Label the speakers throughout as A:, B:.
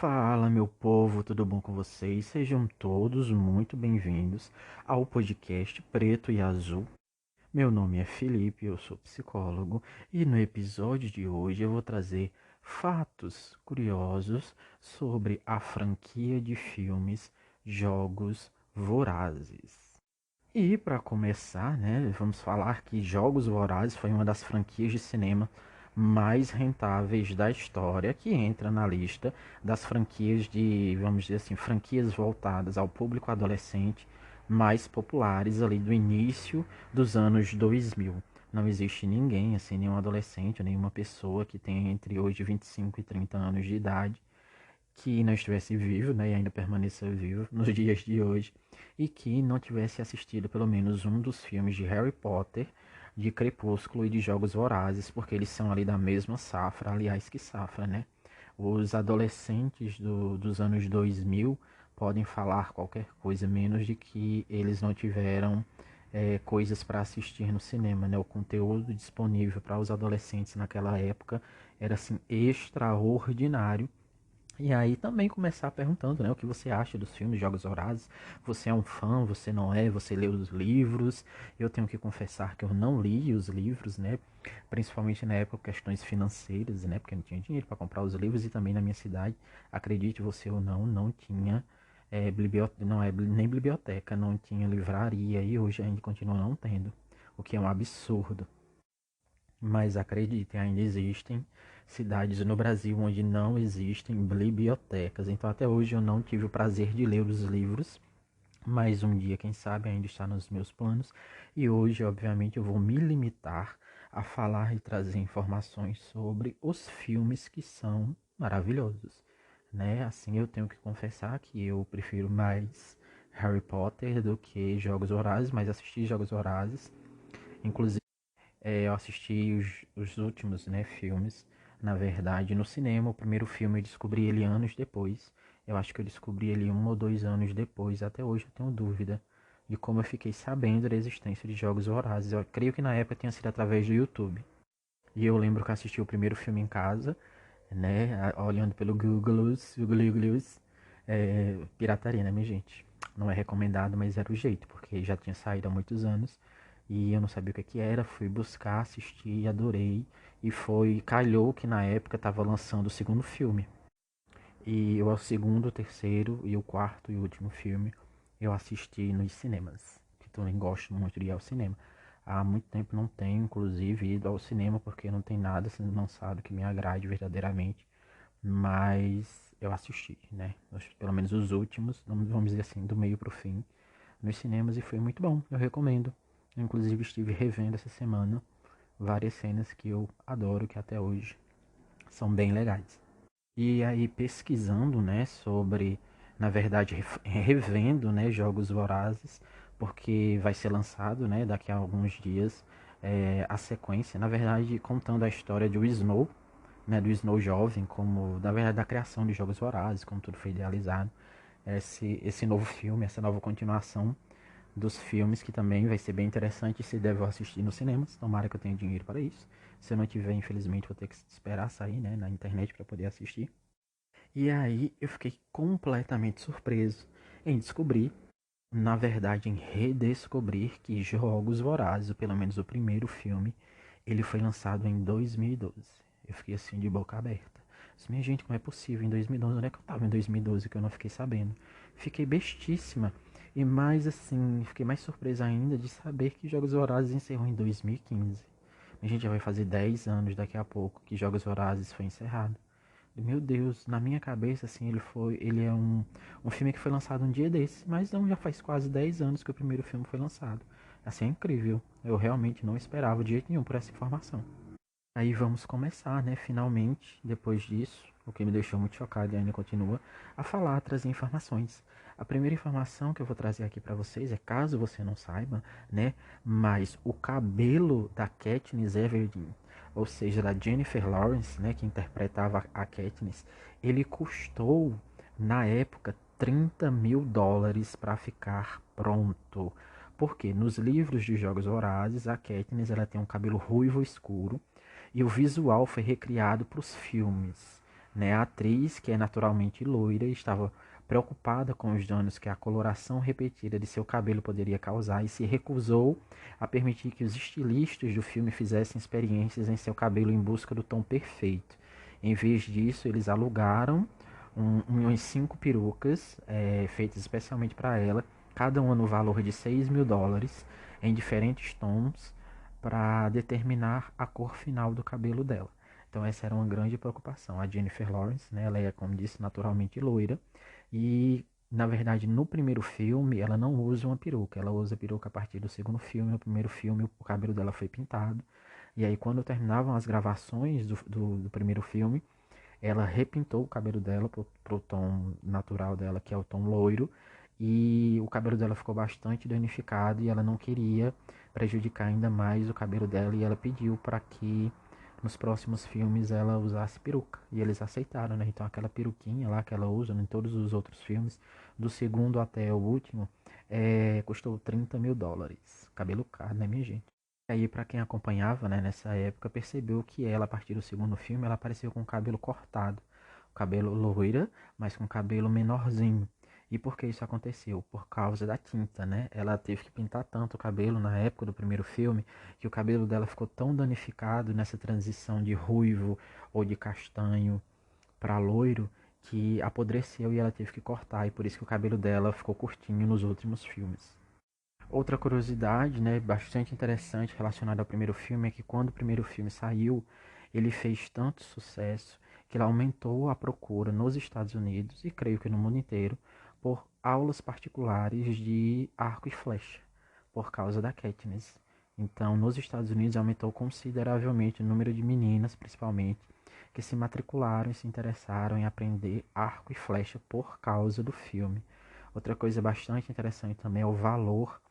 A: Fala, meu povo, tudo bom com vocês? Sejam todos muito bem-vindos ao podcast Preto e Azul. Meu nome é Felipe, eu sou psicólogo e no episódio de hoje eu vou trazer fatos curiosos sobre a franquia de filmes Jogos Vorazes. E para começar, né, vamos falar que Jogos Vorazes foi uma das franquias de cinema mais rentáveis da história, que entra na lista das franquias de, vamos dizer assim, franquias voltadas ao público adolescente mais populares ali do início dos anos 2000. Não existe ninguém, assim, nenhum adolescente, nenhuma pessoa que tenha entre hoje 25 e 30 anos de idade que não estivesse vivo, né, e ainda permaneça vivo nos dias de hoje, e que não tivesse assistido pelo menos um dos filmes de Harry Potter, de Crepúsculo e de Jogos Vorazes, porque eles são ali da mesma safra, aliás, que safra, né? Os adolescentes dos anos 2000 podem falar qualquer coisa, menos de que eles não tiveram coisas para assistir no cinema, né? O conteúdo disponível para os adolescentes naquela época era assim extraordinário. E aí também começar perguntando, né, o que você acha dos filmes Jogos Vorazes? Você é um fã, você não é? Você leu os livros? Eu tenho que confessar que eu não li os livros, né? Principalmente na época questões financeiras, né? Porque não tinha dinheiro para comprar os livros e também na minha cidade, acredite você ou não, não tinha biblioteca, não é nem biblioteca, não tinha livraria e hoje ainda continua não tendo, o que é um absurdo. Mas acreditem, ainda existem cidades no Brasil onde não existem bibliotecas. Então até hoje eu não tive o prazer de ler os livros, mas um dia, quem sabe, ainda está nos meus planos. E hoje, obviamente, eu vou me limitar a falar e trazer informações sobre os filmes que são maravilhosos, né? Assim, eu tenho que confessar que eu prefiro mais Harry Potter do que Jogos Vorazes, mas assisti Jogos Vorazes. Inclusive eu assisti os últimos, né, filmes, na verdade, no cinema. O primeiro filme eu descobri ele anos depois. Eu acho que eu descobri ele 1 ou 2 anos depois. Até hoje eu tenho dúvida de como eu fiquei sabendo da existência de Jogos Vorazes. Eu creio que na época tenha sido através do YouTube. E eu lembro que assisti o primeiro filme em casa, né, olhando pelo Google, pirataria, né, minha gente? Não é recomendado, mas era o jeito, porque já tinha saído há muitos anos e eu não sabia o que era. Fui buscar, assisti, adorei. E foi, calhou que na época estava lançando o segundo filme. E o segundo, o terceiro e o quarto e último filme eu assisti nos cinemas. Que também gosto muito de ir ao cinema. Há muito tempo não tenho, inclusive, ido ao cinema porque não tem nada sendo lançado que me agrade verdadeiramente. Mas eu assisti, né? Pelo menos os últimos, vamos dizer assim, do meio pro fim, nos cinemas, e foi muito bom. Eu recomendo. Eu, inclusive, estive revendo essa semana várias cenas que eu adoro, que até hoje são bem legais. E aí, pesquisando, né, sobre, na verdade, revendo, né, Jogos Vorazes, porque vai ser lançado, né, daqui a alguns dias, a sequência, na verdade, contando a história do Snow, né, do Snow jovem, como, na verdade, da criação de Jogos Vorazes, como tudo foi idealizado. Esse novo filme, essa nova continuação dos filmes, que também vai ser bem interessante, se deve assistir nos cinemas. Tomara que eu tenha dinheiro para isso. Se eu não tiver, infelizmente, vou ter que esperar sair, né, na internet para poder assistir. E aí eu fiquei completamente surpreso em descobrir, na verdade, em redescobrir que Jogos Vorazes, ou pelo menos o primeiro filme, ele foi lançado em 2012. Eu fiquei assim de boca aberta. Disse, minha gente, como é possível? Em 2012, onde é que eu tava em 2012 que eu não fiquei sabendo? Fiquei bestíssima. E mais assim, fiquei mais surpresa ainda de saber que Jogos Vorazes encerrou em 2015. A gente já vai fazer 10 anos daqui a pouco que Jogos Vorazes foi encerrado. Meu Deus, na minha cabeça, assim, ele é um filme que foi lançado um dia desse, mas não, já faz quase 10 anos que o primeiro filme foi lançado. Assim, é incrível. Eu realmente não esperava de jeito nenhum por essa informação. Aí vamos começar, né, finalmente, depois disso, o que me deixou muito chocado e ainda continua, a falar, a trazer informações. A primeira informação que eu vou trazer aqui para vocês é, caso você não saiba, né, mas o cabelo da Katniss Everdeen, ou seja, da Jennifer Lawrence, né, que interpretava a Katniss, ele custou, na época, US$ 30.000 para ficar pronto. Porque nos livros de Jogos Vorazes, a Katniss ela tem um cabelo ruivo escuro, e o visual foi recriado para os filmes, né? A atriz, que é naturalmente loira, estava preocupada com os danos que a coloração repetida de seu cabelo poderia causar e se recusou a permitir que os estilistas do filme fizessem experiências em seu cabelo em busca do tom perfeito. Em vez disso, eles alugaram umas 5 perucas feitas especialmente para ela, cada uma no valor de US$ 6.000, em diferentes tons, para determinar a cor final do cabelo dela. Então essa era uma grande preocupação. A Jennifer Lawrence, né, ela é, como disse, naturalmente loira. E, na verdade, no primeiro filme, ela não usa uma peruca. Ela usa peruca a partir do segundo filme. No primeiro filme, o cabelo dela foi pintado. E aí, quando terminavam as gravações do primeiro filme, ela repintou o cabelo dela pro tom natural dela, que é o tom loiro. E o cabelo dela ficou bastante danificado e ela não queria prejudicar ainda mais o cabelo dela. E ela pediu para que nos próximos filmes ela usasse peruca. E eles aceitaram, né? Então aquela peruquinha lá que ela usa em todos os outros filmes, do segundo até o último, custou US$ 30.000. Cabelo caro, né, minha gente? E aí, para quem acompanhava, né, nessa época, percebeu que ela, a partir do segundo filme, ela apareceu com o cabelo cortado. O cabelo loira, mas com o cabelo menorzinho. E por que isso aconteceu? Por causa da tinta, né? Ela teve que pintar tanto o cabelo na época do primeiro filme que o cabelo dela ficou tão danificado nessa transição de ruivo ou de castanho para loiro que apodreceu e ela teve que cortar. E por isso que o cabelo dela ficou curtinho nos últimos filmes. Outra curiosidade, né, bastante interessante relacionada ao primeiro filme é que quando o primeiro filme saiu, ele fez tanto sucesso que ele aumentou a procura nos Estados Unidos e creio que no mundo inteiro por aulas particulares de arco e flecha, por causa da Katniss. Então, nos Estados Unidos aumentou consideravelmente o número de meninas, principalmente, que se matricularam e se interessaram em aprender arco e flecha por causa do filme. Outra coisa bastante interessante também é o valor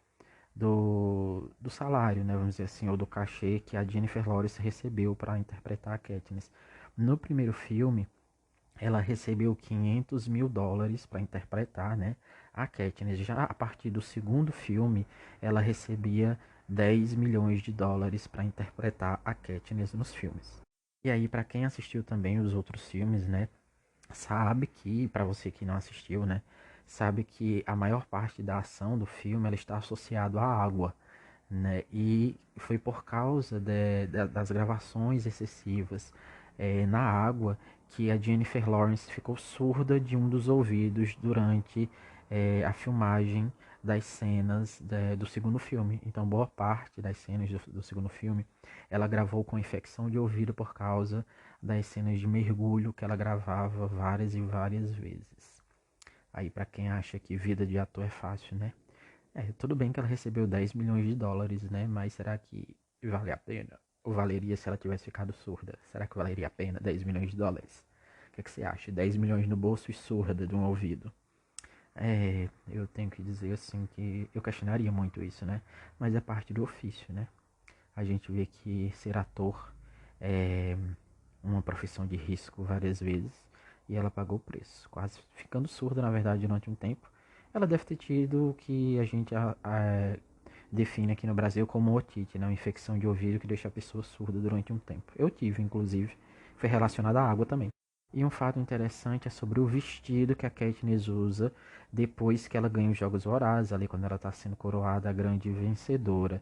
A: do salário, né, vamos dizer assim, ou do cachê que a Jennifer Lawrence recebeu para interpretar a Katniss. No primeiro filme, ela recebeu US$ 500.000 para interpretar, né, a Katniss. Já a partir do segundo filme, ela recebia US$ 10 milhões para interpretar a Katniss nos filmes. E aí, para quem assistiu também os outros filmes, né, sabe que, para você que não assistiu, né, sabe que a maior parte da ação do filme ela está associado à água, né? E foi por causa das gravações excessivas na água que a Jennifer Lawrence ficou surda de um dos ouvidos durante a filmagem das cenas do segundo filme. Então, boa parte das cenas do segundo filme ela gravou com infecção de ouvido por causa das cenas de mergulho que ela gravava várias e várias vezes. Aí, para quem acha que vida de ator é fácil, né? Tudo bem que ela recebeu US$ 10 milhões, né? Mas será que vale a pena? Ou valeria se ela tivesse ficado surda? Será que valeria a pena US$ 10 milhões? O que, é que você acha? 10 milhões no bolso e surda de um ouvido. Eu tenho que dizer assim que eu questionaria muito isso, né? Mas é parte do ofício, né? A gente vê que ser ator é uma profissão de risco várias vezes e ela pagou o preço, quase ficando surda na verdade durante um tempo. Ela deve ter tido o que a gente define aqui no Brasil como otite, né? Uma infecção de ouvido que deixa a pessoa surda durante um tempo. Eu tive, inclusive, foi relacionado à água também. E um fato interessante é sobre o vestido que a Katniss usa depois que ela ganha os Jogos Vorazes, ali quando ela está sendo coroada a grande vencedora.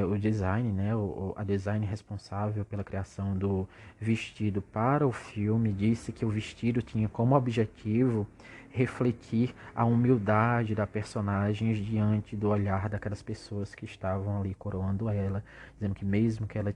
A: O design, né, a design responsável pela criação do vestido para o filme disse que o vestido tinha como objetivo refletir a humildade da personagem diante do olhar daquelas pessoas que estavam ali coroando ela, dizendo que mesmo que ela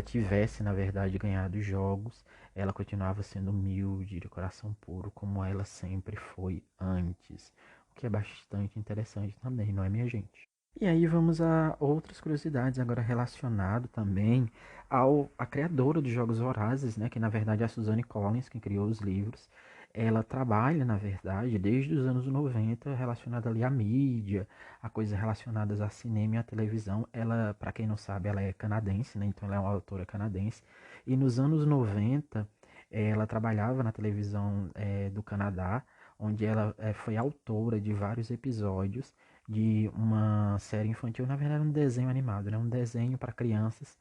A: tivesse na verdade ganhado os jogos, ela continuava sendo humilde, de coração puro, como ela sempre foi antes, o que é bastante interessante também, não é, minha gente? E aí vamos a outras curiosidades agora relacionado também a criadora dos Jogos Vorazes, né, que na verdade é a Suzanne Collins, que criou os livros. Ela trabalha, na verdade, desde os anos 90 relacionada ali à mídia, a coisas relacionadas a cinema e à televisão. Ela, para quem não sabe, ela é canadense, né, então ela é uma autora canadense. E nos anos 90 ela trabalhava na televisão do Canadá, onde ela foi autora de vários episódios de uma série infantil, na verdade um desenho animado, né? Um desenho para crianças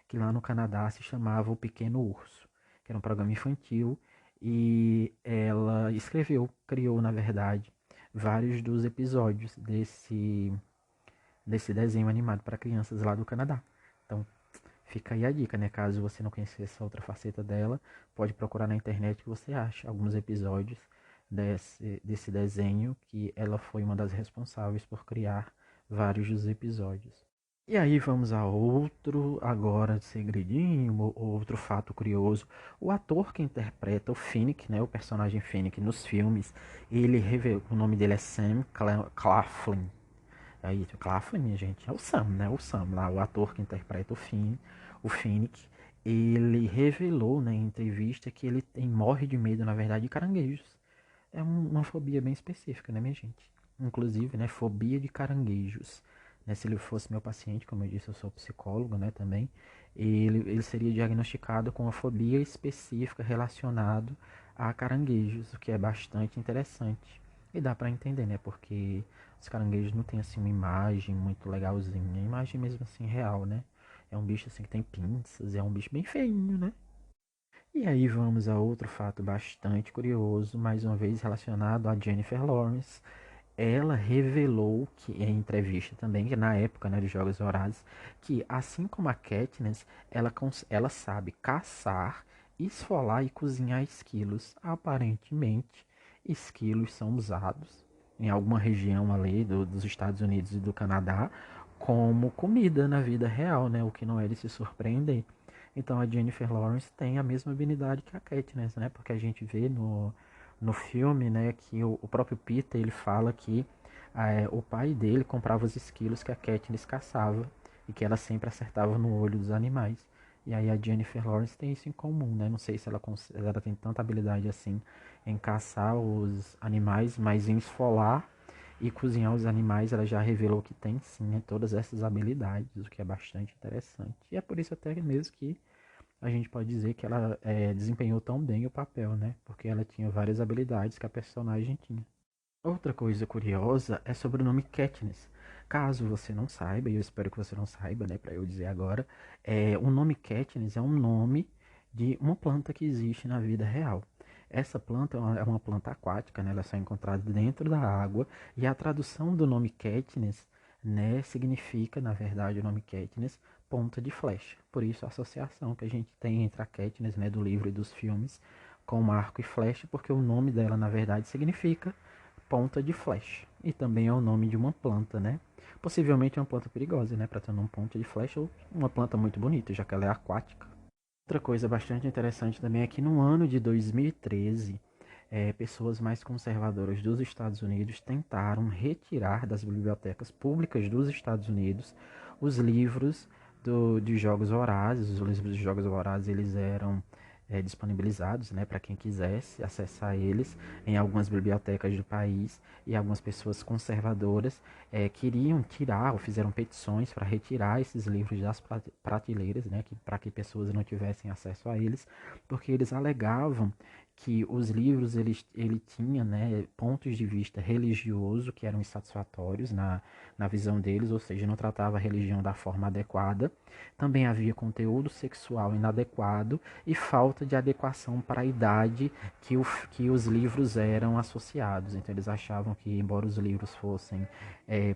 A: que lá no Canadá se chamava O Pequeno Urso. que era um programa infantil, e ela criou, na verdade, vários dos episódios desse desenho animado para crianças lá do Canadá. Então, fica aí a dica, né? Caso você não conheça essa outra faceta dela, pode procurar na internet que você acha alguns episódios desse desenho, que ela foi uma das responsáveis por criar vários dos episódios. E aí vamos a outro agora segredinho, outro fato curioso. O ator que interpreta o Finnick, né, o personagem Finnick nos filmes, ele revelou, o nome dele é Sam Claflin. Aí, Claflin, minha gente, é o Sam, né? O Sam, lá, o ator que interpreta o Finnick. Ele revelou, né, em entrevista que morre de medo, na verdade, de caranguejos. É uma fobia bem específica, né, minha gente? Inclusive, né, fobia de caranguejos. Né, se ele fosse meu paciente, como eu disse, eu sou psicólogo, né, também, ele seria diagnosticado com uma fobia específica relacionada a caranguejos, o que é bastante interessante. E dá pra entender, né, porque os caranguejos não têm, assim, uma imagem muito legalzinha, imagem mesmo, assim, real, né? É um bicho, assim, que tem pinças, é um bicho bem feinho, né? E aí vamos a outro fato bastante curioso, mais uma vez relacionado a Jennifer Lawrence. Ela revelou que em entrevista também, que na época, né, dos Jogos Vorazes, que assim como a Katniss, ela sabe caçar, esfolar e cozinhar esquilos. Aparentemente, esquilos são usados em alguma região ali dos Estados Unidos e do Canadá como comida na vida real, né? O que não é de se surpreender. Então a Jennifer Lawrence tem a mesma habilidade que a Katniss, né? Porque a gente vê no filme, né, que o próprio Peter ele fala que o pai dele comprava os esquilos que a Katniss caçava e que ela sempre acertava no olho dos animais. E aí a Jennifer Lawrence tem isso em comum, né? Não sei se ela tem tanta habilidade assim em caçar os animais, mas em esfolar e cozinhar os animais ela já revelou que tem sim, né, todas essas habilidades, o que é bastante interessante. E é por isso até mesmo que a gente pode dizer que ela desempenhou tão bem o papel, né? Porque ela tinha várias habilidades que a personagem tinha. Outra coisa curiosa é sobre o nome Katniss. Caso você não saiba, e eu espero que você não saiba, né, para eu dizer agora, o nome Katniss é um nome de uma planta que existe na vida real. Essa planta é uma planta aquática, né, ela é só encontrada dentro da água, e a tradução do nome Katniss, né, significa, na verdade, o nome Katniss, ponta de flecha. Por isso a associação que a gente tem entre a Katniss, né, do livro e dos filmes, com arco e flecha, porque o nome dela, na verdade, significa ponta de flecha. E também é o nome de uma planta, né? Possivelmente é uma planta perigosa, né? Para ter um ponta de flecha ou uma planta muito bonita, já que ela é aquática. Outra coisa bastante interessante também é que no ano de 2013, pessoas mais conservadoras dos Estados Unidos tentaram retirar das bibliotecas públicas dos Estados Unidos os livros de Jogos Vorazes. Os livros de Jogos Vorazes eles eram disponibilizados, né, para quem quisesse acessar eles em algumas bibliotecas do país, e algumas pessoas conservadoras queriam tirar ou fizeram petições para retirar esses livros das prateleiras, né, para que pessoas não tivessem acesso a eles, porque eles alegavam que os livros ele tinha, né, pontos de vista religioso que eram insatisfatórios na visão deles, ou seja, não tratava a religião da forma adequada. Também havia conteúdo sexual inadequado e falta de adequação para a idade que os livros eram associados. Então eles achavam que, embora os livros fossem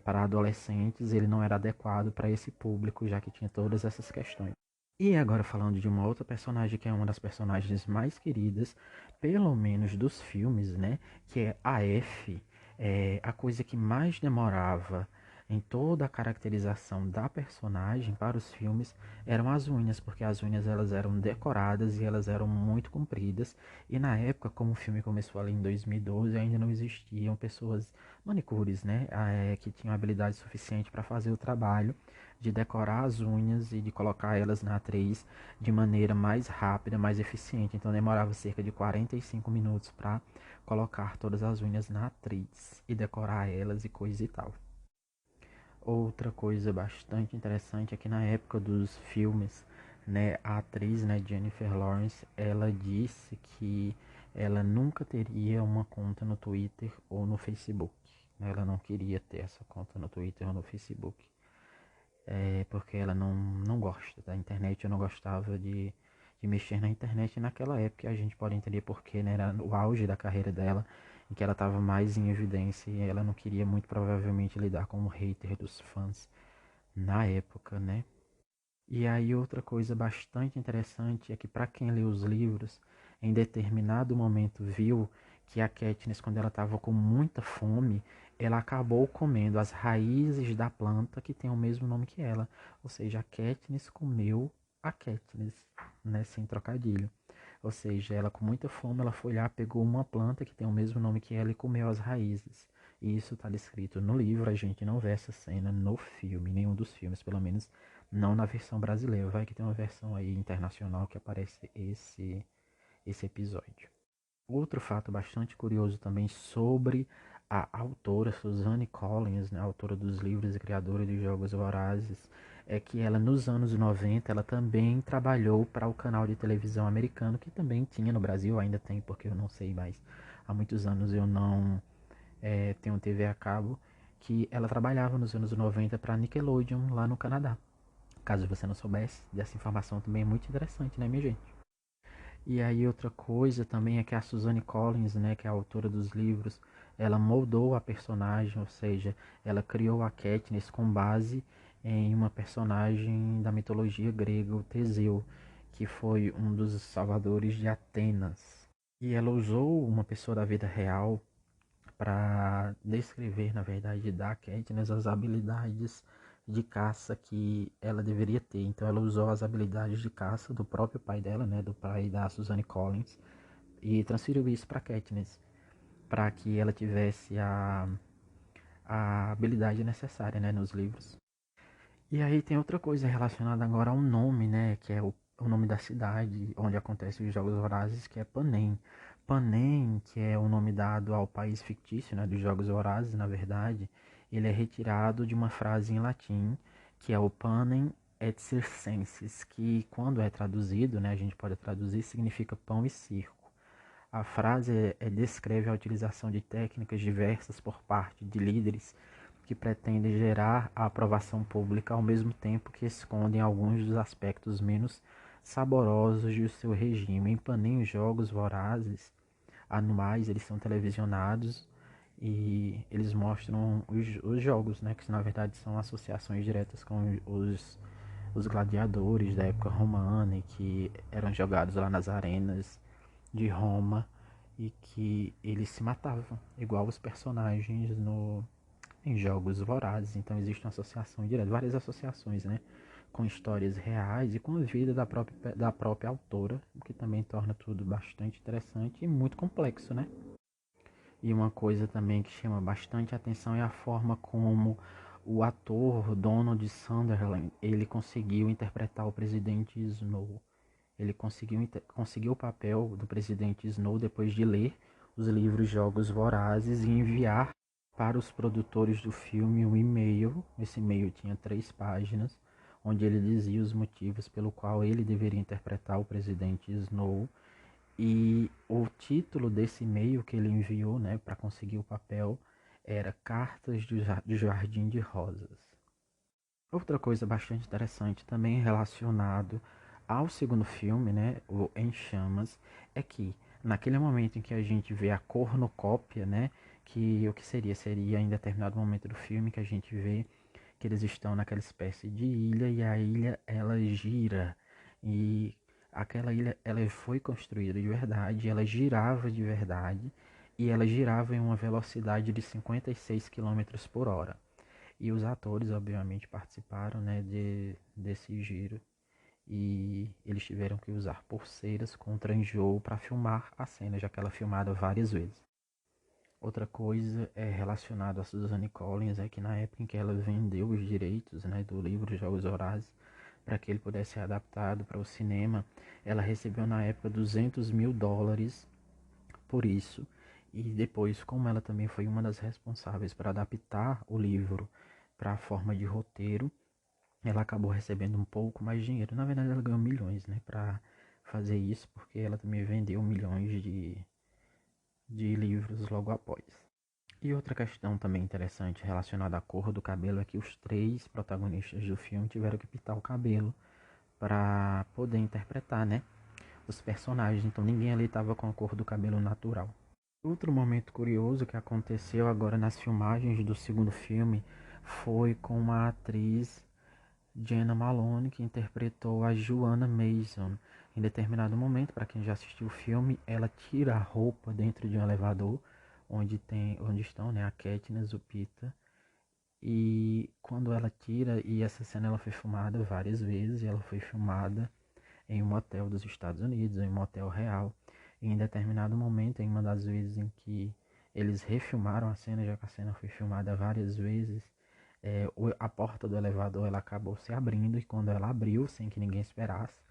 A: para adolescentes, ele não era adequado para esse público, já que tinha todas essas questões. E agora falando de uma outra personagem que é uma das personagens mais queridas, pelo menos dos filmes, né? Que é a F. A coisa que mais demorava em toda a caracterização da personagem para os filmes eram as unhas, porque as unhas elas eram decoradas e elas eram muito compridas. E na época, como o filme começou ali em 2012, ainda não existiam pessoas manicures, né? Que tinham habilidade suficiente para fazer o trabalho de decorar as unhas e de colocar elas na atriz de maneira mais rápida, mais eficiente. Então demorava cerca de 45 minutos para colocar todas as unhas na atriz e decorar elas e coisa e tal. Outra coisa bastante interessante é que na época dos filmes, né, a atriz, né, Jennifer Lawrence, ela disse que ela nunca teria uma conta no Twitter ou no Facebook. Ela não queria ter essa conta no Twitter ou no Facebook. Porque ela não gosta da internet, eu não gostava de mexer na internet. E naquela época a gente pode entender porque, né, era o auge da carreira dela, em que ela estava mais em evidência e ela não queria muito provavelmente lidar com o hater dos fãs na época, né? E aí outra coisa bastante interessante é que para quem lê os livros, em determinado momento viu que a Katniss, quando ela estava com muita fome, ela acabou comendo as raízes da planta que tem o mesmo nome que ela. Ou seja, a Katniss comeu a Katniss, né, sem trocadilho. Ou seja, ela com muita fome, ela foi lá, pegou uma planta que tem o mesmo nome que ela e comeu as raízes. E isso está descrito no livro, a gente não vê essa cena no filme, nenhum dos filmes, pelo menos não na versão brasileira. Vai que tem uma versão aí internacional que aparece esse episódio. Outro fato bastante curioso também sobre a autora Suzanne Collins, né, autora dos livros e criadora de Jogos Vorazes, é que ela nos anos 90 ela também trabalhou para o canal de televisão americano, que também tinha no Brasil, ainda tem, porque eu não sei mais. Há muitos anos eu não tenho TV a cabo, que ela trabalhava nos anos 90 para Nickelodeon lá no Canadá. Caso você não soubesse, dessa informação também é muito interessante, né, minha gente? E aí outra coisa também é que a Suzanne Collins, né, que é a autora dos livros, ela moldou a personagem, ou seja, ela criou a Katniss com base em uma personagem da mitologia grega, o Teseu, que foi um dos salvadores de Atenas. E ela usou uma pessoa da vida real para descrever, na verdade, da Katniss as habilidades de caça que ela deveria ter. Então ela usou as habilidades de caça do próprio pai dela, né, do pai da Suzanne Collins, e transferiu isso para Katniss, para que ela tivesse a habilidade necessária, né, nos livros. E aí tem outra coisa relacionada agora ao nome, né, que é o nome da cidade onde acontecem os Jogos Vorazes, que é Panem. Panem, que é o nome dado ao país fictício, né, dos Jogos Vorazes, na verdade, ele é retirado de uma frase em latim, que é o Panem et Circenses, que quando é traduzido, né, a gente pode traduzir, significa pão e circo. A frase descreve a utilização de técnicas diversas por parte de líderes que pretendem gerar a aprovação pública ao mesmo tempo que escondem alguns dos aspectos menos saborosos de seu regime. Em Panem, os jogos vorazes anuais, eles são televisionados e eles mostram os jogos, né, que na verdade são associações diretas com os gladiadores da época romana e que eram jogados lá nas arenas de Roma e que eles se matavam, igual os personagens em Jogos Vorazes. Então existe uma associação direta, várias associações, né? Com histórias reais e com a vida da própria autora, o que também torna tudo bastante interessante e muito complexo, né? E uma coisa também que chama bastante atenção é a forma como o ator Donald Sutherland ele conseguiu interpretar o presidente Snow. Ele conseguiu o papel do presidente Snow depois de ler os livros Jogos Vorazes e enviar para os produtores do filme um e-mail. Esse e-mail tinha 3 páginas, onde ele dizia os motivos pelo qual ele deveria interpretar o presidente Snow. E o título desse e-mail que ele enviou, né, para conseguir o papel era Cartas do Jardim de Rosas. Outra coisa bastante interessante também relacionado ao segundo filme, né, o Em Chamas, é que naquele momento em que a gente vê a cornucópia, né, que o que seria em determinado momento do filme que a gente vê que eles estão naquela espécie de ilha e a ilha ela gira e aquela ilha ela foi construída de verdade, ela girava de verdade e ela girava em uma velocidade de 56 quilômetros por hora. E os atores, obviamente, participaram, né, desse giro. E eles tiveram que usar pulseiras contra enjoo para filmar a cena, já que ela é filmada várias vezes. Outra coisa é relacionada a Suzanne Collins é que na época em que ela vendeu os direitos, né, do livro Jogos Vorazes para que ele pudesse ser adaptado para o cinema, ela recebeu na época US$ 200.000 por isso. E depois, como ela também foi uma das responsáveis para adaptar o livro para a forma de roteiro, ela acabou recebendo um pouco mais de dinheiro. Na verdade, ela ganhou milhões, né, para fazer isso, porque ela também vendeu milhões de livros logo após. E outra questão também interessante relacionada à cor do cabelo é que os 3 protagonistas do filme tiveram que pintar o cabelo para poder interpretar, né, dos personagens, então ninguém ali estava com a cor do cabelo natural. Outro momento curioso que aconteceu agora nas filmagens do segundo filme foi com a atriz Jenna Malone, que interpretou a Joanna Mason. Em determinado momento, para quem já assistiu o filme, ela tira a roupa dentro de um elevador onde estão, né, a Katniss, o Peeta. E quando ela tira, e essa cena ela foi filmada várias vezes, e ela foi filmada em um hotel dos Estados Unidos, em um hotel real. E em determinado momento, em uma das vezes em que eles refilmaram a cena, já que a cena foi filmada várias vezes, a porta do elevador ela acabou se abrindo, e quando ela abriu, sem que ninguém esperasse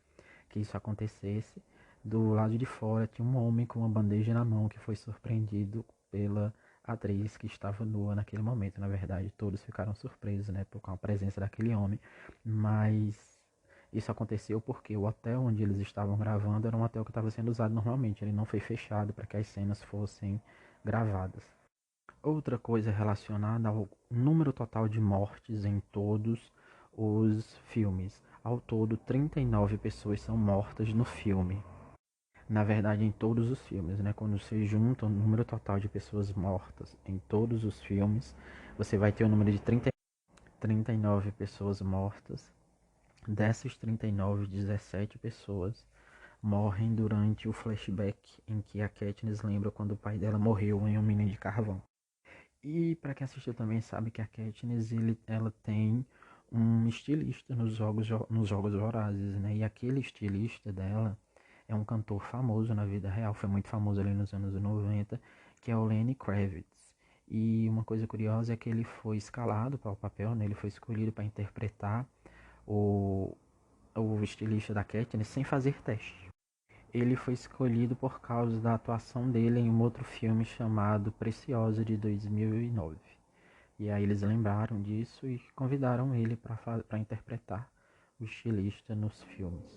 A: que isso acontecesse, do lado de fora tinha um homem com uma bandeja na mão que foi surpreendido pela atriz que estava nua naquele momento. Na verdade, todos ficaram surpresos, né, com a presença daquele homem, mas isso aconteceu porque o hotel onde eles estavam gravando era um hotel que estava sendo usado normalmente, ele não foi fechado para que as cenas fossem gravadas. Outra coisa relacionada ao número total de mortes em todos os filmes. Ao todo, 39 pessoas são mortas no filme. Na verdade, em todos os filmes, né? Quando você junta o número total de pessoas mortas em todos os filmes, você vai ter o número de 39 pessoas mortas. Dessas 39, 17 pessoas morrem durante o flashback em que a Katniss lembra quando o pai dela morreu em uma mina de carvão. E para quem assistiu também sabe que a Katniss ela tem um estilista nos jogos Vorazes, né? E aquele estilista dela é um cantor famoso na vida real, foi muito famoso ali nos anos 90, que é o Lenny Kravitz. E uma coisa curiosa é que ele foi escalado para o papel, né? Ele foi escolhido para interpretar o, o estilista da Katniss sem fazer teste. Ele foi escolhido por causa da atuação dele em um outro filme chamado Preciosa, de 2009. E aí eles lembraram disso e convidaram ele para interpretar o estilista nos filmes.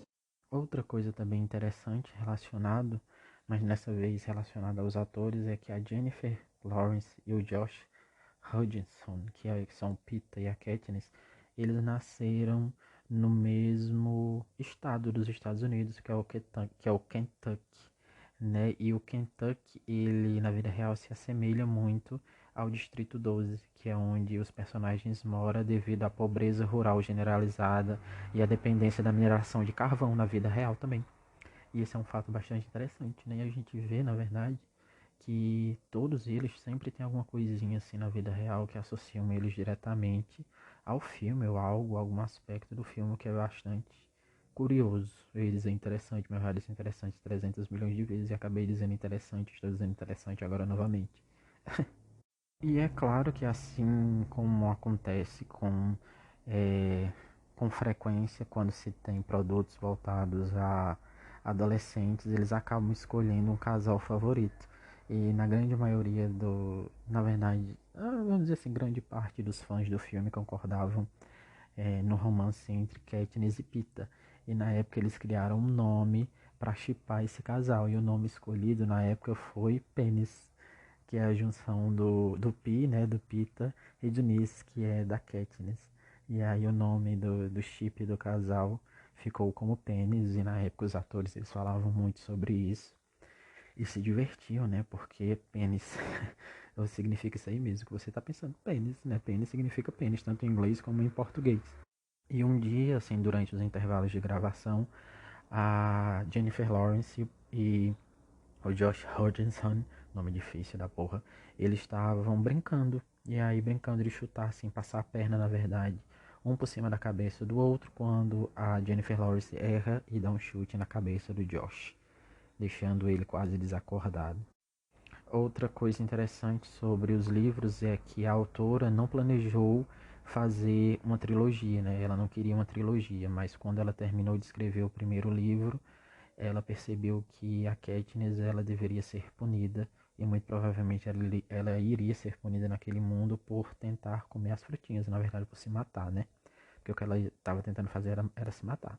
A: Outra coisa também interessante relacionado, mas dessa vez relacionada aos atores, é que a Jennifer Lawrence e o Josh Hutcherson, que são o Peeta e a Katniss, eles nasceram no mesmo estado dos Estados Unidos, que é o Kentucky, né? E o Kentucky, ele na vida real se assemelha muito ao Distrito 12, que é onde os personagens moram devido à pobreza rural generalizada e à dependência da mineração de carvão na vida real também. E esse é um fato bastante interessante, né? E a gente vê, na verdade, que todos eles sempre têm alguma coisinha assim na vida real que associam eles diretamente ao filme ou algo, algum aspecto do filme que é bastante curioso. Eu ia dizer interessante, mas eu já disse interessante 300 milhões de vezes e acabei dizendo interessante, estou dizendo interessante agora novamente. E é claro que assim como acontece é, com frequência quando se tem produtos voltados a adolescentes, eles acabam escolhendo um casal favorito. E na grande maioria na verdade, vamos dizer assim, grande parte dos fãs do filme concordavam no romance entre Katniss e Peeta. E na época eles criaram um nome para shippar esse casal. E o nome escolhido na época foi Penis, que é a junção do Pi, né, do Peeta, e do Nis, que é da Katniss. E aí o nome do chip do casal ficou como Pênis, e na época os atores eles falavam muito sobre isso e se divertiam, né, porque pênis significa isso aí mesmo que você tá pensando, pênis, né, pênis significa pênis, tanto em inglês como em português. E um dia, assim, durante os intervalos de gravação, a Jennifer Lawrence e o Josh Hutcherson, nome difícil da porra, eles estavam brincando. E aí, brincando de chutar, assim, passar a perna, na verdade, um por cima da cabeça do outro, quando a Jennifer Lawrence erra e dá um chute na cabeça do Josh, deixando ele quase desacordado. Outra coisa interessante sobre os livros é que a autora não planejou fazer uma trilogia, né? Ela não queria uma trilogia, mas quando ela terminou de escrever o primeiro livro, ela percebeu que a Katniss ela deveria ser punida e muito provavelmente ela iria ser punida naquele mundo por tentar comer as frutinhas, na verdade por se matar, né? Porque o que ela estava tentando fazer era se matar.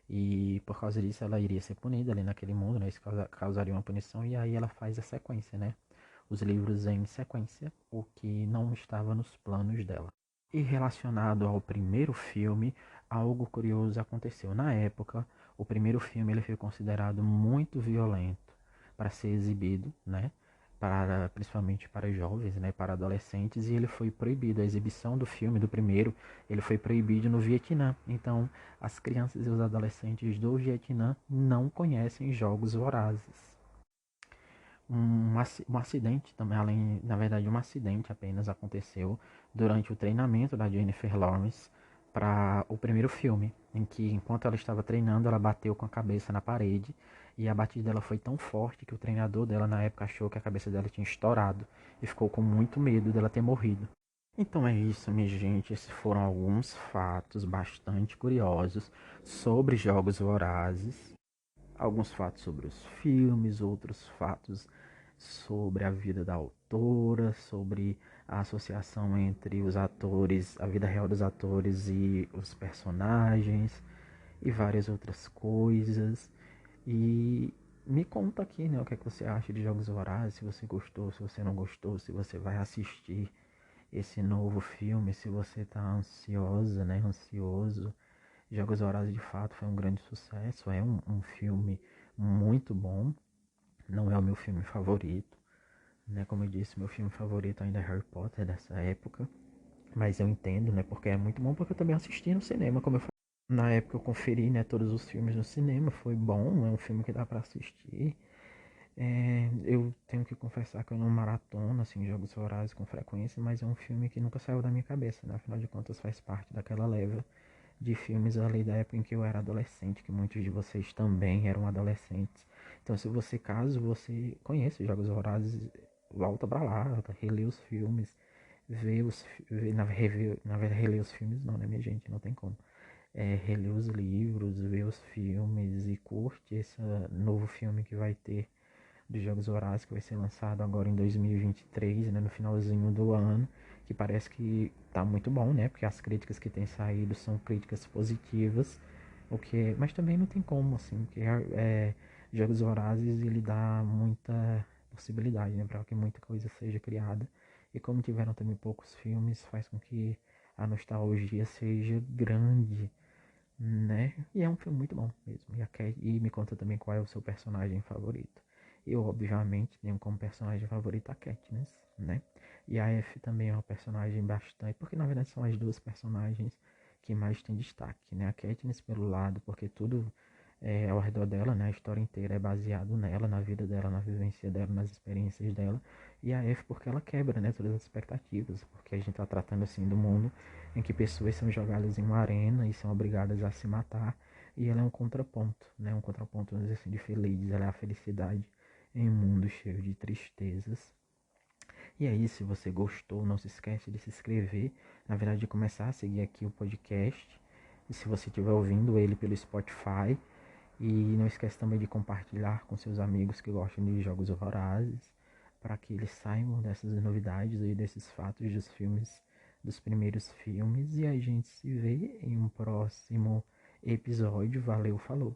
A: E por causa disso ela iria ser punida ali naquele mundo, né? Isso causaria uma punição e aí ela faz a sequência, né? Os livros em sequência, o que não estava nos planos dela. E relacionado ao primeiro filme, algo curioso aconteceu. Na época, O primeiro filme ele foi considerado muito violento para ser exibido, né? Principalmente para jovens, né, para adolescentes, e ele foi proibido. A exibição do filme, do primeiro, ele foi proibido no Vietnã. Então, as crianças e os adolescentes do Vietnã não conhecem Jogos Vorazes. Um acidente também, na verdade, um acidente apenas aconteceu durante o treinamento da Jennifer Lawrence para o primeiro filme, em que enquanto ela estava treinando, ela bateu com a cabeça na parede e a batida dela foi tão forte que o treinador dela na época achou que a cabeça dela tinha estourado e ficou com muito medo dela ter morrido. Então é isso, minha gente. Esses foram alguns fatos bastante curiosos sobre Jogos Vorazes. Alguns fatos sobre os filmes, outros fatos sobre a vida da autora, sobre a associação entre os atores, a vida real dos atores e os personagens, e várias outras coisas. E me conta aqui, né, o que é que você acha de Jogos Vorazes, se você gostou, se você não gostou, se você vai assistir esse novo filme, se você tá ansiosa, né, ansioso. Jogos Vorazes de fato foi um grande sucesso, é um filme muito bom, não é o meu filme favorito, né? Como eu disse, meu filme favorito ainda é Harry Potter dessa época, mas eu entendo, né? Porque é muito bom, porque eu também assisti no cinema, como eu falei. Na época eu conferi, né, todos os filmes no cinema, foi bom, é um filme que dá para assistir. Eu tenho que confessar que eu não maratono assim, Jogos Vorazes com frequência, mas é um filme que nunca saiu da minha cabeça, né? Afinal de contas faz parte daquela leva de filmes ali da época em que eu era adolescente, que muitos de vocês também eram adolescentes. Então, se você, caso você conheça Jogos Vorazes, volta pra lá, relê os filmes, vê os, vê, na verdade, relê os filmes não, né, minha gente, não tem como. Relê os livros, vê os filmes e curte esse novo filme que vai ter dos Jogos Vorazes, que vai ser lançado agora em 2023, né, no finalzinho do ano, que parece que tá muito bom, né, porque as críticas que têm saído são críticas positivas, mas também não tem como, assim, porque Jogos Vorazes ele dá muita possibilidade, né, para que muita coisa seja criada, e como tiveram também poucos filmes, faz com que a nostalgia seja grande, né? E é um filme muito bom mesmo. E me conta também qual é o seu personagem favorito. Eu, obviamente, tenho como personagem favorito a Katniss, né? E a F também é uma personagem bastante... Porque, na verdade, são as duas personagens que mais têm destaque, né? A Katniss, pelo lado, porque tudo ao redor dela, né? A história inteira é baseado nela, na vida dela, na vivência dela, nas experiências dela. E a F porque ela quebra, né? Todas as expectativas. Porque a gente tá tratando, assim, do mundo em que pessoas são jogadas em uma arena e são obrigadas a se matar, e ela é um contraponto, né? Um contraponto, vamos dizer assim, de feliz, ela é a felicidade em um mundo cheio de tristezas. E aí, se você gostou, não se esquece de se inscrever, na verdade de começar a seguir aqui o podcast, e se você estiver ouvindo ele pelo Spotify, e não esquece também de compartilhar com seus amigos que gostam de Jogos Vorazes, para que eles saibam dessas novidades e desses fatos dos filmes, dos primeiros filmes. E a gente se vê em um próximo episódio. Valeu, falou!